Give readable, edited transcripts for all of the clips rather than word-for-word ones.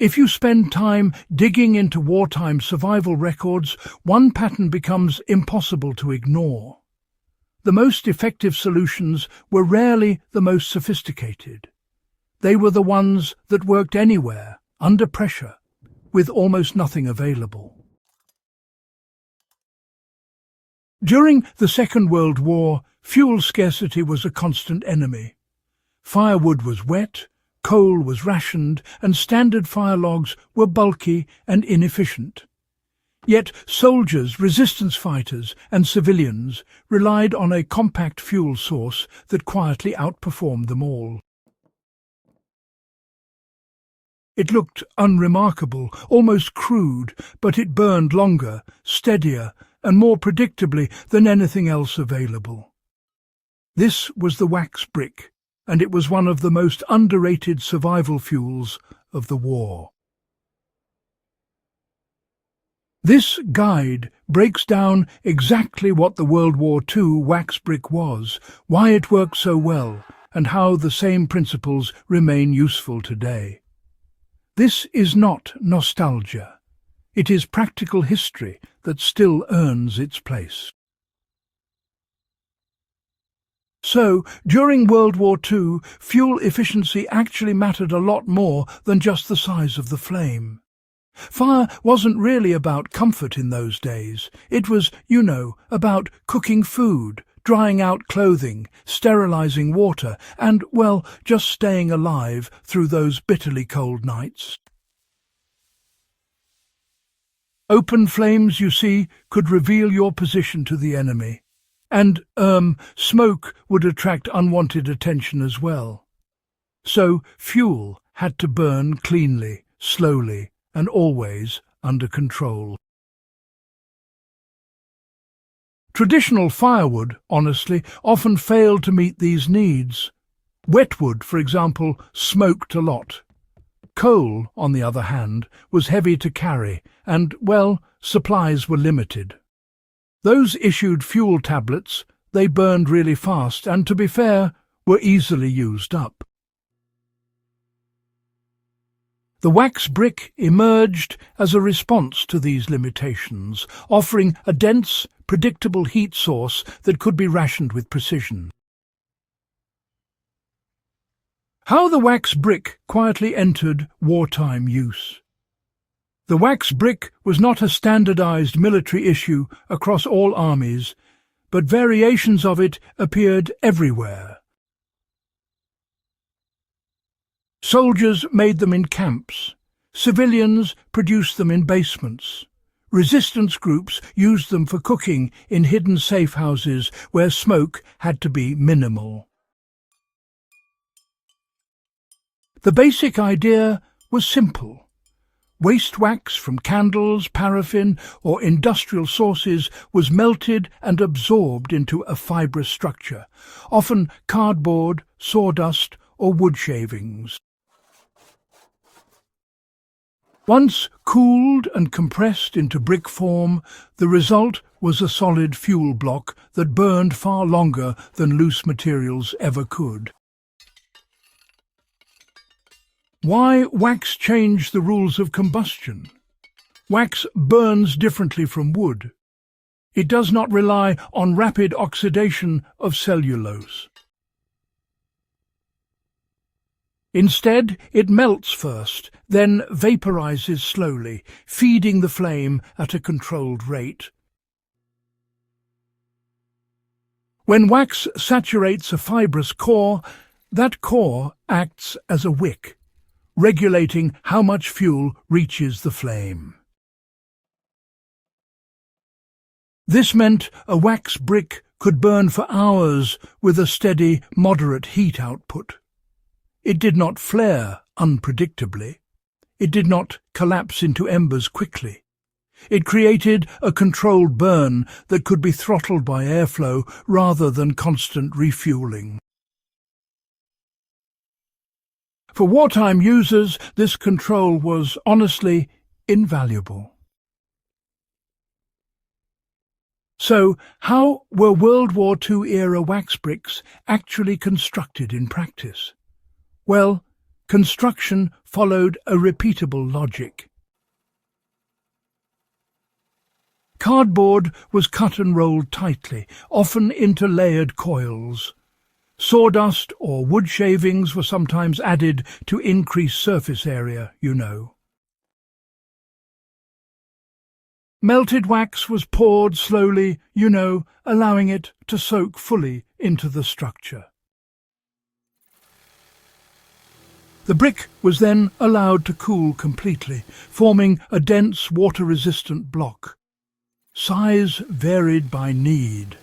If you spend time digging into wartime survival records, one pattern becomes impossible to ignore. The most effective solutions were rarely the most sophisticated. They were the ones that worked anywhere, under pressure, with almost nothing available. During the Second World War, fuel scarcity was a constant enemy. Firewood was wet, coal was rationed, and standard fire logs were bulky and inefficient. Yet soldiers, resistance fighters, and civilians relied on a compact fuel source that quietly outperformed them all. It looked unremarkable, almost crude, but it burned longer, steadier, and more predictably than anything else available. This was the wax brick, and it was one of the most underrated survival fuels of the war. This guide breaks down exactly what the World War II wax brick was, why it worked so well, and how the same principles remain useful today. This is not nostalgia. It is practical history that still earns its place. So, during World War II, fuel efficiency actually mattered a lot more than just the size of the flame. Fire wasn't really about comfort in those days. It was, about cooking food, drying out clothing, sterilizing water, and, well, just staying alive through those bitterly cold nights. Open flames, you see, could reveal your position to the enemy. And, smoke would attract unwanted attention as well. So, fuel had to burn cleanly, slowly, and always under control. Traditional firewood, honestly, often failed to meet these needs. Wetwood, for example, smoked a lot. Coal, on the other hand, was heavy to carry, and, well, supplies were limited. Those issued fuel tablets, they burned really fast and, to be fair, were easily used up. The wax brick emerged as a response to these limitations, offering a dense, predictable heat source that could be rationed with precision. How the wax brick quietly entered wartime use. The wax brick was not a standardized military issue across all armies, but variations of it appeared everywhere. Soldiers made them in camps. Civilians produced them in basements. Resistance groups used them for cooking in hidden safe houses where smoke had to be minimal. The basic idea was simple. Waste wax from candles, paraffin, or industrial sources was melted and absorbed into a fibrous structure, often cardboard, sawdust, or wood shavings. Once cooled and compressed into brick form, the result was a solid fuel block that burned far longer than loose materials ever could. Why wax changed the rules of combustion? Wax burns differently from wood. It does not rely on rapid oxidation of cellulose. Instead, it melts first, then vaporizes slowly, feeding the flame at a controlled rate. When wax saturates a fibrous core, that core acts as a wick, regulating how much fuel reaches the flame. This meant a wax brick could burn for hours with a steady, moderate heat output. It did not flare unpredictably. It did not collapse into embers quickly. It created a controlled burn that could be throttled by airflow rather than constant refueling. For wartime users, this control was, honestly, invaluable. So, how were World War II-era wax bricks actually constructed in practice? Well, construction followed a repeatable logic. Cardboard was cut and rolled tightly, often into layered coils. Sawdust or wood shavings were sometimes added to increase surface area, you know. Melted wax was poured slowly, you know, allowing it to soak fully into the structure. The brick was then allowed to cool completely, forming a dense water-resistant block. Size varied by need.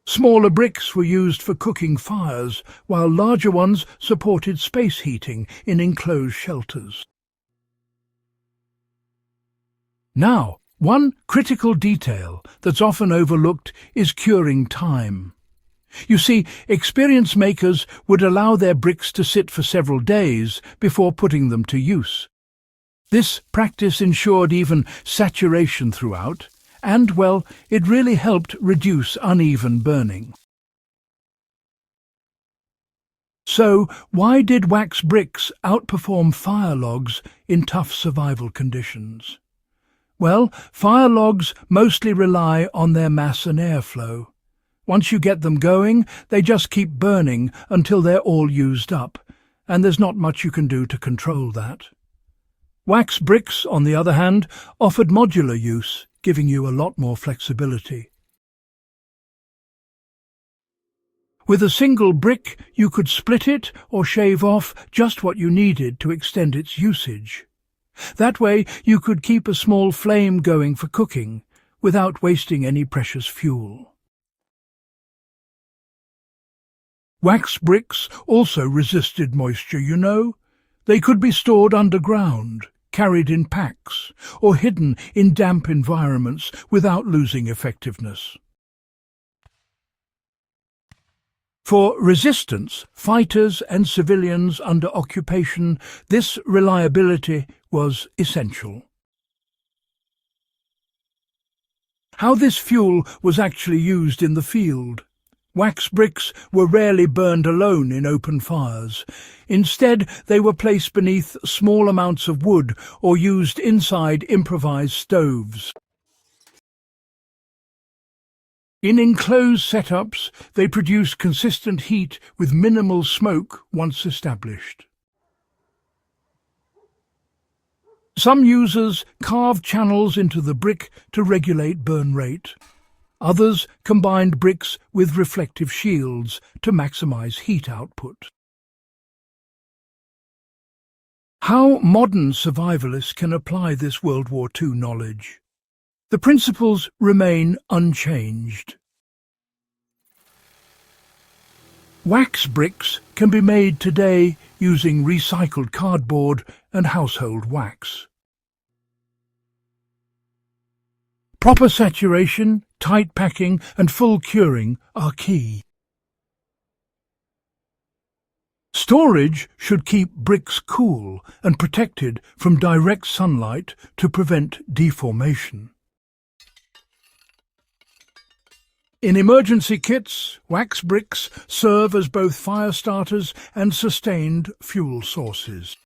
Smaller bricks were used for cooking fires, while larger ones supported space heating in enclosed shelters. Now, one critical detail that's often overlooked is curing time. You see, experienced makers would allow their bricks to sit for several days before putting them to use. This practice ensured even saturation throughout, and, well, it really helped reduce uneven burning. So, why did wax bricks outperform fire logs in tough survival conditions? Well, fire logs mostly rely on their mass and airflow. Once you get them going, they just keep burning until they're all used up, and there's not much you can do to control that. Wax bricks, on the other hand, offered modular use, giving you a lot more flexibility. With a single brick, you could split it or shave off just what you needed to extend its usage. That way, you could keep a small flame going for cooking, without wasting any precious fuel. Wax bricks also resisted moisture, you know. They could be stored underground, carried in packs, or hidden in damp environments without losing effectiveness. For resistance, fighters and civilians under occupation, this reliability was essential. How this fuel was actually used in the field. Wax bricks were rarely burned alone in open fires. Instead, they were placed beneath small amounts of wood or used inside improvised stoves. In enclosed setups, they produced consistent heat with minimal smoke once established. Some users carved channels into the brick to regulate burn rate. Others combined bricks with reflective shields to maximize heat output. How modern survivalists can apply this World War II knowledge? The principles remain unchanged. Wax bricks can be made today using recycled cardboard and household wax. Proper saturation, tight packing and full curing are key. Storage should keep bricks cool and protected from direct sunlight to prevent deformation. In emergency kits, wax bricks serve as both fire starters and sustained fuel sources.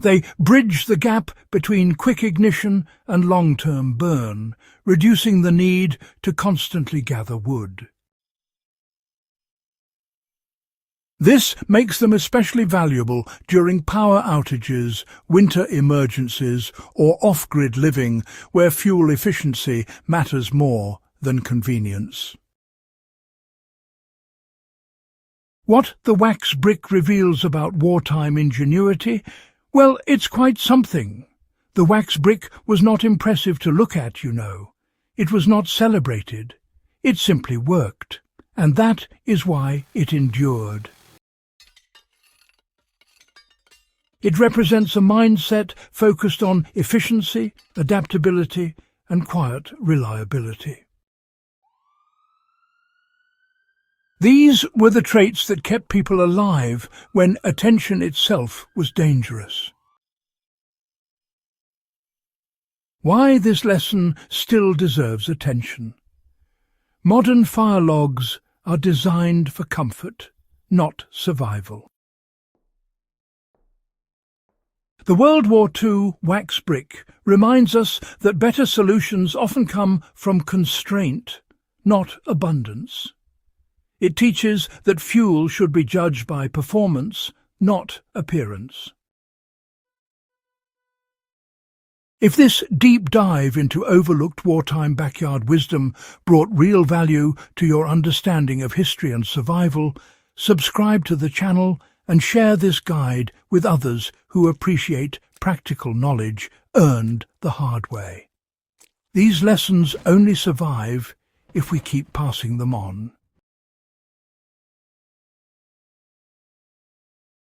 They bridge the gap between quick ignition and long-term burn, reducing the need to constantly gather wood. This makes them especially valuable during power outages, winter emergencies, or off-grid living, where fuel efficiency matters more than convenience. What the wax brick reveals about wartime ingenuity? Well, it's quite something. The wax brick was not impressive to look at, you know. It was not celebrated. It simply worked, and that is why it endured. It represents a mindset focused on efficiency, adaptability, and quiet reliability. These were the traits that kept people alive when attention itself was dangerous. Why this lesson still deserves attention. Modern fire logs are designed for comfort, not survival. The World War II wax brick reminds us that better solutions often come from constraint, not abundance. It teaches that fuel should be judged by performance, not appearance. If this deep dive into overlooked wartime backyard wisdom brought real value to your understanding of history and survival, subscribe to the channel and share this guide with others who appreciate practical knowledge earned the hard way. These lessons only survive if we keep passing them on.